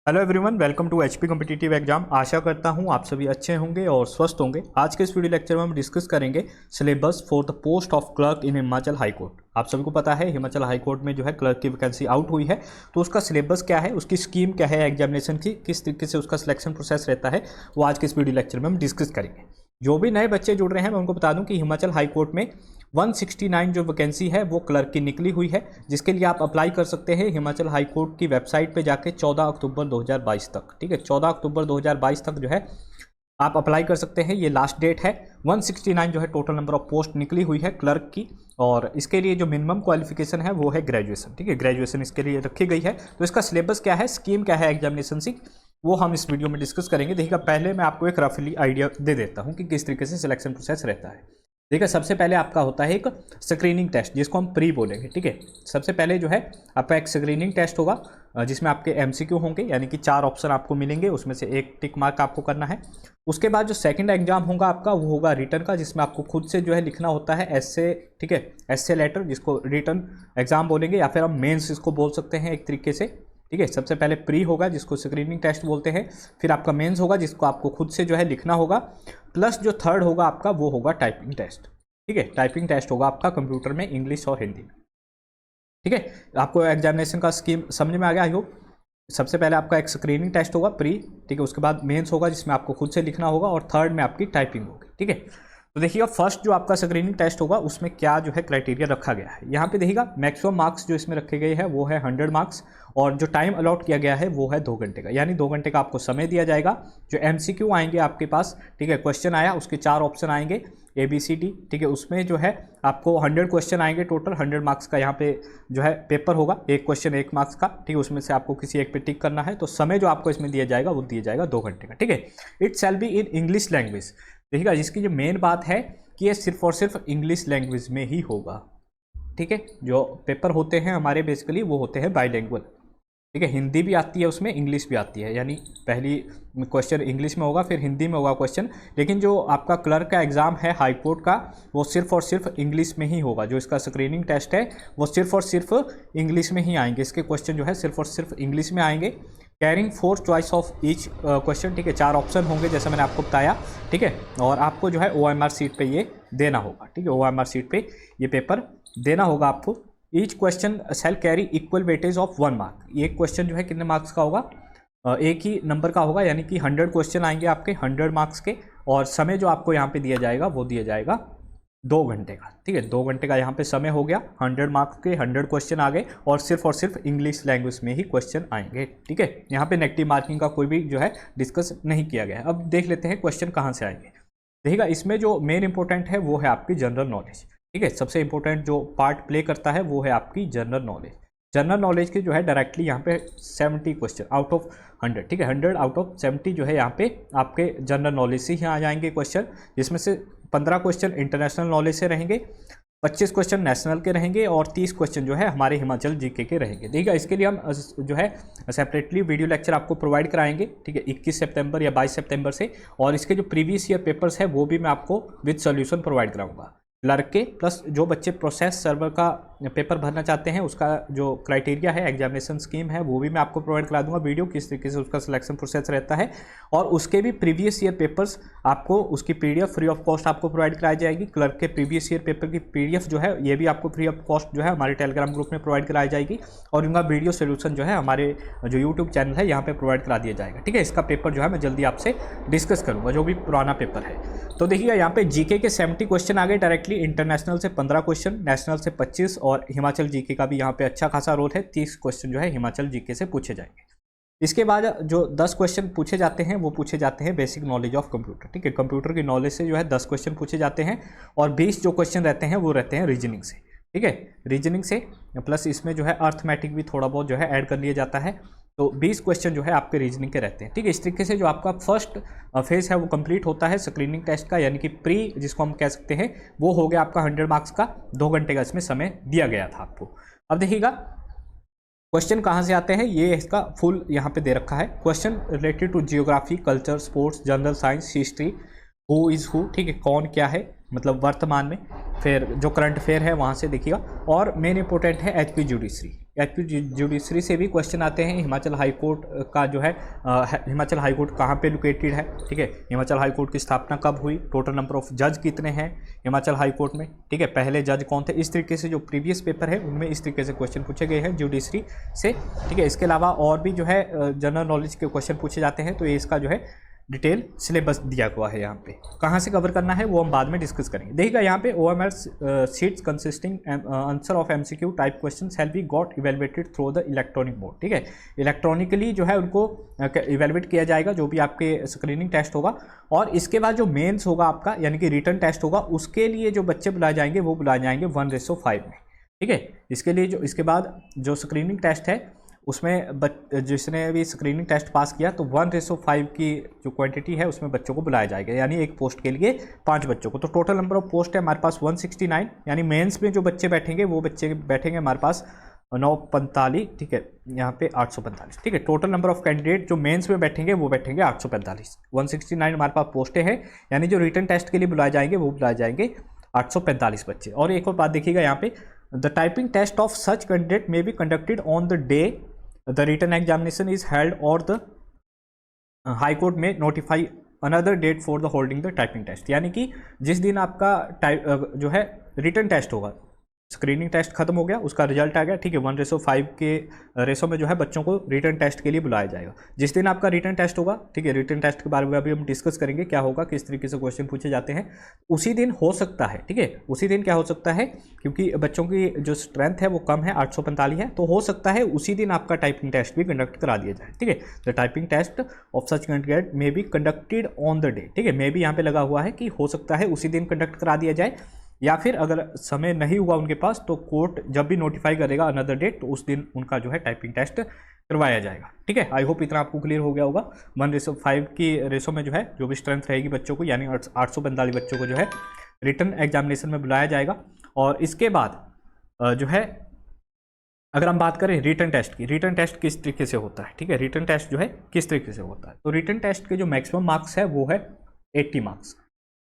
Hello everyone, welcome to HP competitive exam. आशा करता हूं आप सभी अच्छे होंगे और स्वस्थ होंगे। आज के इस वीडियो लेक्चर में हम डिस्कस करेंगे syllabus for the post of clerk in Himachal high court. आप सभी को पता है हिमाचल हाई कोर्ट में जो है क्लर्क की वैकेंसी आउट हुई है, तो उसका सिलेबस क्या है, उसकी स्कीम क्या है, एग्जामिनेशन की किस तरीके से उसका सिलेक्शन प्रोसेस रहता है, वो आज के इस वीडियो लेक्चर में हम डिस्कस करेंगे। जो भी नए बच्चे जुड़ रहे हैं मैं उनको बता दूं कि हिमाचल हाई कोर्ट में 169 जो वैकेंसी है वो क्लर्क की निकली हुई है, जिसके लिए आप अप्लाई कर सकते हैं हिमाचल हाई कोर्ट की वेबसाइट पे जाके 14 अक्टूबर 2022 तक। ठीक है, 14 अक्टूबर 2022 तक जो है आप अप्लाई कर सकते हैं, ये लास्ट डेट है। 169 जो है टोटल नंबर ऑफ पोस्ट निकली हुई है क्लर्क की, और इसके लिए जो मिनिमम क्वालिफिकेशन है वो है ग्रेजुएशन। ठीक है, ग्रेजुएशन इसके लिए रखी गई है। तो इसका सिलेबस क्या है, स्कीम क्या है एग्जामिनेशन की, वो हम इस वीडियो में डिस्कस करेंगे। देखिएगा, पहले मैं आपको एक रफली आइडिया दे देता हूँ कि किस तरीके से सिलेक्शन प्रोसेस रहता है। देखिए, सबसे पहले आपका होता है एक स्क्रीनिंग टेस्ट, जिसको हम प्री बोलेंगे। ठीक है, सबसे पहले जो है आपका एक स्क्रीनिंग टेस्ट होगा, जिसमें आपके एमसीक्यू होंगे, यानी कि 4 ऑप्शन आपको मिलेंगे, उसमें से एक टिक मार्क आपको करना है। उसके बाद जो सेकंड एग्जाम होगा आपका, वो होगा रिटर्न का, जिसमें आपको खुद से जो है लिखना होता है एस्से। ठीक है, एस्से लेटर, जिसको रिटर्न एग्जाम बोलेंगे, या फिर हम मेन्स इसको बोल सकते हैं एक तरीके से। ठीक है, सबसे पहले प्री होगा जिसको स्क्रीनिंग टेस्ट बोलते हैं, फिर आपका मेंस होगा जिसको आपको खुद से जो है लिखना होगा, प्लस जो थर्ड होगा आपका वो होगा टाइपिंग टेस्ट। ठीक है, टाइपिंग टेस्ट होगा आपका कंप्यूटर में, इंग्लिश और हिंदी में। ठीक है, आपको एग्जामिनेशन का स्कीम समझ में आ गया आई होप। सबसे पहले आपका एक स्क्रीनिंग टेस्ट होगा प्री, ठीक है, उसके बाद मेंस होगा जिसमें आपको खुद से लिखना होगा, और थर्ड में आपकी टाइपिंग होगी। ठीक है, तो देखिएगा फर्स्ट जो आपका स्क्रीनिंग टेस्ट होगा उसमें क्या जो है क्राइटेरिया रखा गया है। यहाँ पे देखिएगा मैक्सिमम मार्क्स जो इसमें रखे गए हैं वो है 100 मार्क्स, और जो टाइम अलॉट किया गया है वो है 2 घंटे का, यानी 2 घंटे का आपको समय दिया जाएगा। जो एमसीक्यू आएंगे आपके पास, ठीक है, क्वेश्चन आया, उसके 4 ऑप्शन आएंगे ABCD। ठीक है, उसमें जो है आपको 100 क्वेश्चन आएंगे टोटल, 100 मार्क्स का यहाँ पे जो है पेपर होगा, एक क्वेश्चन 1 मार्क्स का। ठीक है, उसमें से आपको किसी एक पे टिक करना है, तो समय जो आपको इसमें दिया जाएगा वो दिया जाएगा 2 घंटे का। ठीक है, it shall be in English language. देखिएगा, जिसकी जो मेन बात है कि ये सिर्फ और सिर्फ इंग्लिश लैंग्वेज में ही होगा। ठीक है, जो पेपर होते हैं हमारे बेसिकली वो होते हैं बाइलिंगुअल। ठीक है, हिंदी भी आती है उसमें, इंग्लिश भी आती है, यानी पहली क्वेश्चन इंग्लिश में होगा, फिर हिंदी में होगा क्वेश्चन। लेकिन जो आपका क्लर्क का एग्ज़ाम है हाई कोर्ट का, वो सिर्फ और सिर्फ इंग्लिश में ही होगा। जो इसका स्क्रीनिंग टेस्ट है वो सिर्फ और सिर्फ इंग्लिश में ही आएंगे, इसके क्वेश्चन जो है सिर्फ और सिर्फ इंग्लिश में आएंगे। Carrying 4 choice of each question. ठीक है, 4 ऑप्शन होंगे जैसा मैंने आपको बताया। ठीक है, और आपको जो है OMR सीट पे ये देना होगा। ठीक है, OMR सीट पे ये पेपर देना होगा आपको। Each question shell carry equal weightage of 1 mark. एक क्वेश्चन जो है कितने मार्क्स का होगा, एक ही नंबर का होगा, यानी कि 100 क्वेश्चन आएंगे आपके 100 मार्क्स के, और समय जो आपको यहाँ पे दिया जाएगा वो दिया जाएगा 2 घंटे का। ठीक है, 2 घंटे का यहाँ पे समय हो गया, 100 मार्क्स के 100 क्वेश्चन आ गए, और सिर्फ इंग्लिश लैंग्वेज में ही क्वेश्चन आएंगे। ठीक है, यहाँ पे नेगेटिव मार्किंग का कोई भी जो है डिस्कस नहीं किया गया है। अब देख लेते हैं क्वेश्चन कहाँ से आएंगे। देखिएगा, इसमें जो मेन इंपॉर्टेंट है वो है आपकी जनरल नॉलेज। ठीक है, सबसे इंपॉर्टेंट जो पार्ट प्ले करता है वो है आपकी जनरल नॉलेज। जनरल नॉलेज की जो है डायरेक्टली यहाँ पे 70 क्वेश्चन आउट ऑफ 100। ठीक है, 100 आउट ऑफ 70 जो है यहाँ पे आपके जनरल नॉलेज से ही आ जाएंगे क्वेश्चन, जिसमें से 15 क्वेश्चन इंटरनेशनल नॉलेज से रहेंगे, 25 क्वेश्चन नेशनल के रहेंगे, और 30 क्वेश्चन जो है हमारे हिमाचल जीके के रहेंगे। देखिए, इसके लिए हम जो है सेपरेटली वीडियो लेक्चर आपको प्रोवाइड कराएंगे। ठीक है, 21 सितंबर या 22 सितंबर से, और इसके जो प्रीवियस ईयर पेपर्स है वो भी मैं आपको विद सोल्यूशन प्रोवाइड कराऊंगा। क्लर्क के प्लस जो बच्चे प्रोसेस सर्वर का पेपर भरना चाहते हैं, उसका जो क्राइटेरिया है, एग्जामिनेशन स्कीम है, वो भी मैं आपको प्रोवाइड करा दूंगा वीडियो, किस तरीके से उसका सिलेक्शन प्रोसेस रहता है। और उसके भी प्रीवियस ईयर पेपर्स आपको, उसकी PDF फ्री ऑफ कॉस्ट आपको प्रोवाइड कराई जाएगी। क्लर्क के प्रीवियस ईयर पेपर की PDF जो है ये भी आपको फ्री ऑफ कॉस्ट जो है हमारे टेलीग्राम ग्रुप में प्रोवाइड कराई जाएगी, और उनका वीडियो सोल्यूशन जो है हमारे जो यूट्यूब चैनल है यहाँ पर प्रोवाइड करा दिया जाएगा। ठीक है, इसका पेपर जो है मैं जल्दी आपसे डिस्कस करूँगा, जो भी पुराना पेपर है। तो देखिएगा, यहाँ पे जीके के 70 क्वेश्चन आ गए डायरेक्टली, इंटरनेशनल से 15 क्वेश्चन, नेशनल से 25, और हिमाचल जीके का भी यहाँ पे अच्छा खासा रोल है, 30 क्वेश्चन जो है हिमाचल जीके से पूछे जाएंगे। इसके बाद जो 10 क्वेश्चन पूछे जाते हैं वो पूछे जाते हैं बेसिक नॉलेज ऑफ कंप्यूटर। ठीक है, कंप्यूटर की नॉलेज से जो है 10 क्वेश्चन पूछे जाते हैं, और 20 जो क्वेश्चन रहते हैं वो रहते हैं रीजनिंग से। ठीक है, रीजनिंग से प्लस इसमें जो है अर्थमेटिक भी थोड़ा बहुत जो है ऐड कर लिया जाता है, तो 20 क्वेश्चन जो है आपके रीजनिंग के रहते हैं। ठीक है, इस तरीके से जो आपका फर्स्ट फेज है वो कंप्लीट होता है स्क्रीनिंग टेस्ट का, यानी कि प्री जिसको हम कह सकते हैं, वो हो गया आपका 100 मार्क्स का, 2 घंटे का इसमें समय दिया गया था आपको। अब देखिएगा क्वेश्चन कहाँ से आते हैं, ये इसका फुल यहाँ पे दे रखा है। Question related to geography, culture, sports, general science, history, who is who. ठीक है, कौन क्या है, मतलब वर्तमान में, फिर जो करंट अफेयर है वहाँ से देखिएगा, और मेन इंपॉर्टेंट है HP जुडिशरी। एचपी जुडिशरी से भी क्वेश्चन आते हैं। हिमाचल हाई कोर्ट का जो है हिमाचल हाई कोर्ट कहाँ पे लोकेटेड है, ठीक है, हिमाचल हाई कोर्ट की स्थापना कब हुई, टोटल नंबर ऑफ जज कितने हैं हिमाचल हाई कोर्ट में, ठीक है, पहले जज कौन थे। इस तरीके से जो प्रीवियस पेपर है उनमें इस तरीके से क्वेश्चन पूछे गए हैं जुडिशरी से, ठीक है। इसके अलावा और भी जो है जनरल नॉलेज के क्वेश्चन पूछे जाते हैं। तो ये इसका जो है डिटेल सिलेबस दिया हुआ है। यहाँ पे कहाँ से कवर करना है वो हम बाद में डिस्कस करेंगे। देखिएगा यहाँ पे OMR sheets consisting answer of MCQ type question have be got evaluated through the electronic mode, ठीक है। इलेक्ट्रॉनिकली जो है उनको इवेलुएट किया जाएगा जो भी आपके स्क्रीनिंग टेस्ट होगा। और इसके बाद जो मेंस होगा आपका यानी कि रिटन टेस्ट होगा, उसके लिए जो बच्चे बुलाए जाएंगे वो बुलाए जाएंगे 1:5 में, ठीक है। इसके लिए जो इसके बाद जो स्क्रीनिंग टेस्ट है उसमें जिसने भी स्क्रीनिंग टेस्ट पास किया तो 1:5 की जो क्वांटिटी है उसमें बच्चों को बुलाया जाएगा, यानी एक पोस्ट के लिए 5 बच्चों को। तो टोटल नंबर ऑफ पोस्ट है हमारे पास 169, यानी मेंस में जो बच्चे बैठेंगे वो बच्चे बैठेंगे हमारे पास 945, ठीक है, यहाँ पे 845, ठीक है। टोटल नंबर ऑफ कैंडिडेट जो मेंस में बैठेंगे वो बैठेंगे 845। 169 हमारे पास पोस्टें हैं, यानी जो रिटन टेस्ट के लिए बुलाए जाएंगे वो बुलाए जाएंगे 845 बच्चे। और एक और बात देखिएगा यहाँ पे, the typing test of such candidate may be conducted on the day the written examination is held और द हाई कोर्ट में notify another date for the holding the typing test, यानी कि जिस दिन आपका जो है रिटन टेस्ट होगा, स्क्रीनिंग टेस्ट खत्म हो गया, उसका रिजल्ट आ गया, ठीक है, 1:5 के रेशो में जो है बच्चों को रिटन टेस्ट के लिए बुलाया जाएगा। जिस दिन आपका रिटन टेस्ट होगा, ठीक है, रिटन टेस्ट के बारे में अभी हम डिस्कस करेंगे क्या होगा, किस तरीके से क्वेश्चन पूछे जाते हैं। उसी दिन हो सकता है, ठीक है, उसी दिन क्या हो सकता है, क्योंकि बच्चों की जो स्ट्रेंथ है वो कम है, 845 है, तो हो सकता है उसी दिन आपका टाइपिंग टेस्ट भी कंडक्ट करा दिया जाए, ठीक है। The typing test of such candidate may be conducted on the day, ठीक है, मे बी यहाँ पे लगा हुआ है कि हो सकता है उसी दिन कंडक्ट करा दिया जाए, या फिर अगर समय नहीं हुआ उनके पास तो कोर्ट जब भी नोटिफाई करेगा अनदर डेट तो उस दिन उनका जो है टाइपिंग टेस्ट करवाया जाएगा, ठीक है। आई होप इतना आपको क्लियर हो गया होगा। 1:5 की रेशो में जो है जो भी स्ट्रेंथ रहेगी बच्चों को, यानी 845 बच्चों को जो है रिटन एग्जामिनेशन में बुलाया जाएगा। और इसके बाद जो है अगर हम बात करें रिटन टेस्ट की, रिटन टेस्ट किस तरीके से होता है, ठीक है, रिटन टेस्ट जो है किस तरीके से होता है, तो रिटन टेस्ट के जो मैक्सिमम मार्क्स है वो है 80 मार्क्स।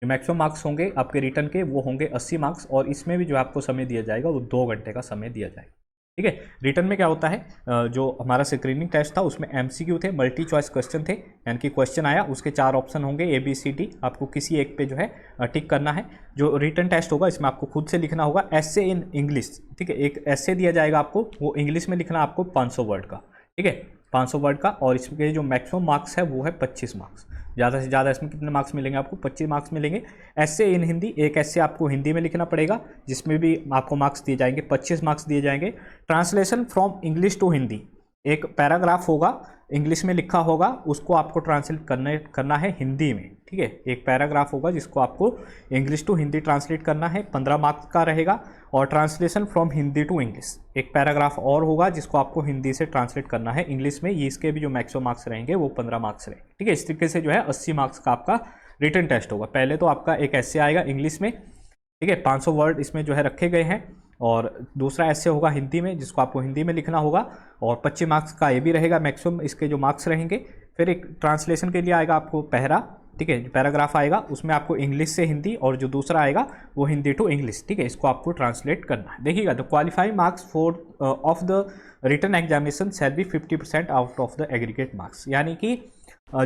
जो मैक्सिमम मार्क्स होंगे आपके रिटर्न के वो होंगे 80 मार्क्स, और इसमें भी जो आपको समय दिया जाएगा वो 2 घंटे का समय दिया जाएगा, ठीक है। रिटर्न में क्या होता है, जो हमारा स्क्रीनिंग टेस्ट था उसमें MCQ थे, मल्टी चॉइस क्वेश्चन थे, यानी कि क्वेश्चन आया उसके 4 ऑप्शन होंगे ABCD, आपको किसी एक पे जो है टिक करना है। जो रिटर्न टेस्ट होगा इसमें आपको खुद से लिखना होगा एसे इन इंग्लिश, ठीक है, एक एसे दिया जाएगा आपको, वो इंग्लिश में लिखना आपको 500 वर्ड का, ठीक है, 500 वर्ड का। और इसके जो मैक्सिमम मार्क्स है वो है 25 मार्क्स, ज़्यादा से ज़्यादा इसमें कितने मार्क्स मिलेंगे आपको, 25 मार्क्स मिलेंगे। ऐसे इन हिंदी, एक ऐसे आपको हिंदी में लिखना पड़ेगा जिसमें भी आपको मार्क्स दिए जाएंगे, 25 मार्क्स दिए जाएंगे। Translation from English to Hindi, एक पैराग्राफ होगा इंग्लिश में लिखा होगा, उसको आपको ट्रांसलेट करना है हिंदी में, ठीक है, एक पैराग्राफ होगा जिसको आपको इंग्लिश टू हिंदी ट्रांसलेट करना है, 15 मार्क्स का रहेगा। और translation from Hindi to English, एक पैराग्राफ और होगा जिसको आपको हिंदी से ट्रांसलेट करना है इंग्लिश में, ये इसके भी जो मैक्सिमम मार्क्स रहेंगे वो 15 मार्क्स रहेंगे, ठीक है। इस तरीके से जो है 80 मार्क्स का आपका रिटन टेस्ट होगा। पहले तो आपका एक ऐसे आएगा इंग्लिश में, ठीक है, 500 वर्ड इसमें जो है रखे गए हैं, और दूसरा ऐसे होगा हिंदी में जिसको आपको हिंदी में लिखना होगा, और 25 मार्क्स का ये भी रहेगा मैक्सिमम इसके जो मार्क्स रहेंगे। फिर एक ट्रांसलेशन के लिए आएगा आपको पहरा, ठीक है, जो पैराग्राफ आएगा उसमें आपको इंग्लिश से हिंदी, और जो दूसरा आएगा वो हिंदी टू इंग्लिश, ठीक है, इसको आपको ट्रांसलेट करना है। देखिएगा the qualifying marks for of the written examination shall be 50% out of the aggregate marks, यानी कि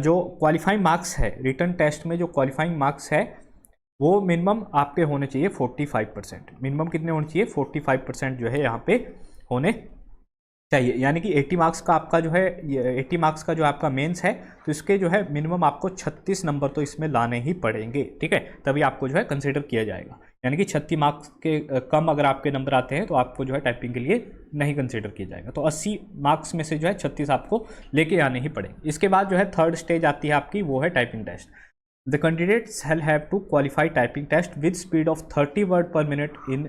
जो क्वालिफाइंग मार्क्स है रिटन टेस्ट में, जो क्वालिफाइंग मार्क्स है वो मिनिमम आपके होने चाहिए 45%। मिनिमम कितने होने चाहिए, 45% जो है यहाँ पे होने चाहिए, यानी कि 80 मार्क्स का आपका जो है 80 मार्क्स का जो आपका मेंस है, तो इसके जो है मिनिमम आपको 36 नंबर तो इसमें लाने ही पड़ेंगे, ठीक है, तभी आपको जो है कंसीडर किया जाएगा। यानी कि 36 मार्क्स के कम अगर आपके नंबर आते हैं तो आपको जो है टाइपिंग के लिए नहीं कंसीडर किया जाएगा। तो 80 मार्क्स में से जो है 36 आपको लेके आने ही पड़ेंगे। इसके बाद जो है थर्ड स्टेज आती है आपकी, वो है typing test. The candidates shall have to qualify typing test with speed of 30 word per minute in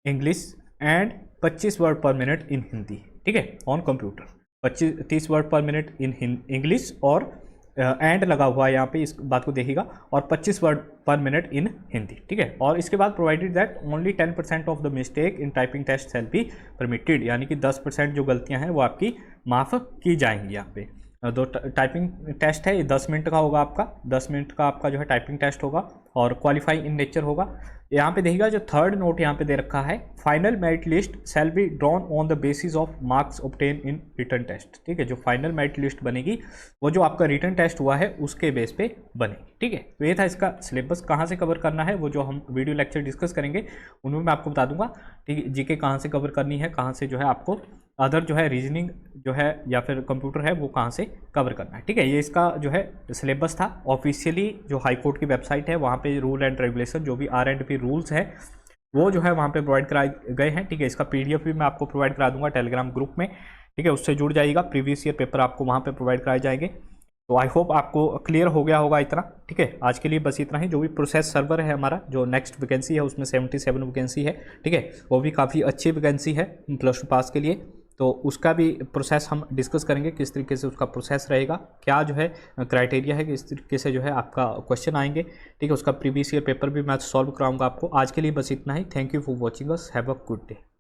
English and 25 word per minute in Hindi, ठीक है, ऑन कंप्यूटर 30 वर्ड पर मिनट इन इंग्लिश, और and लगा हुआ है यहाँ पे, इस बात को देखिएगा, और 25 वर्ड पर मिनट इन हिंदी, ठीक है। और इसके बाद provided that only 10% of the mistake in typing test shall be permitted, यानी कि 10% जो गलतियाँ हैं वो आपकी माफ़ की जाएंगी। यहाँ पे दो टाइपिंग टेस्ट है, ये 10 मिनट का होगा आपका, 10 मिनट का आपका जो है टाइपिंग टेस्ट होगा, और क्वालिफाई इन नेचर होगा। यहाँ पे देखिएगा जो थर्ड नोट यहाँ पे दे रखा है, final merit list shall be drawn on the basis of marks obtain in written test. ठीक है, जो फाइनल मेरिट लिस्ट बनेगी वो जो आपका रिटन टेस्ट हुआ है उसके बेस पे बनेगी। ठीक है, तो ये था इसका सिलेबस। कहाँ से कवर करना है वो जो हम वीडियो लेक्चर डिस्कस करेंगे उनमें मैं आपको बता दूंगा। ठीक है, जीके कहाँ से कवर करनी है, कहाँ से जो है आपको अदर जो है रीजनिंग जो है या फिर कंप्यूटर है वो कहाँ से कवर करना है। ठीक है, ये इसका जो है सिलेबस था। ऑफिशियली जो हाई कोर्ट की वेबसाइट है वहाँ पे रूल एंड रेगुलेशन जो भी R&P रूल्स है वो जो है वहाँ पे प्रोवाइड कराए गए हैं। ठीक है, इसका PDF भी मैं आपको प्रोवाइड करा दूंगा टेलीग्राम ग्रुप में। ठीक है, उससे जुड़ जाइएगा, प्रीवियस ईयर पेपर आपको वहाँ पे प्रोवाइड कराए जाएंगे। तो आई होप आपको क्लियर हो गया होगा इतना। ठीक है, आज के लिए बस इतना ही। जो भी प्रोसेस सर्वर है हमारा, जो नेक्स्ट वैकेंसी है उसमें 77 वैकेंसी है। ठीक है, वो भी काफ़ी अच्छी वैकेंसी है +2 पास के लिए। तो उसका भी प्रोसेस हम डिस्कस करेंगे, किस तरीके से उसका प्रोसेस रहेगा, क्या जो है क्राइटेरिया है, किस तरीके से जो है आपका क्वेश्चन आएंगे। ठीक है, उसका प्रीवियस ईयर पेपर भी मैं सॉल्व कराऊंगा आपको। आज के लिए बस इतना ही। Thank you for watching us, have a good day.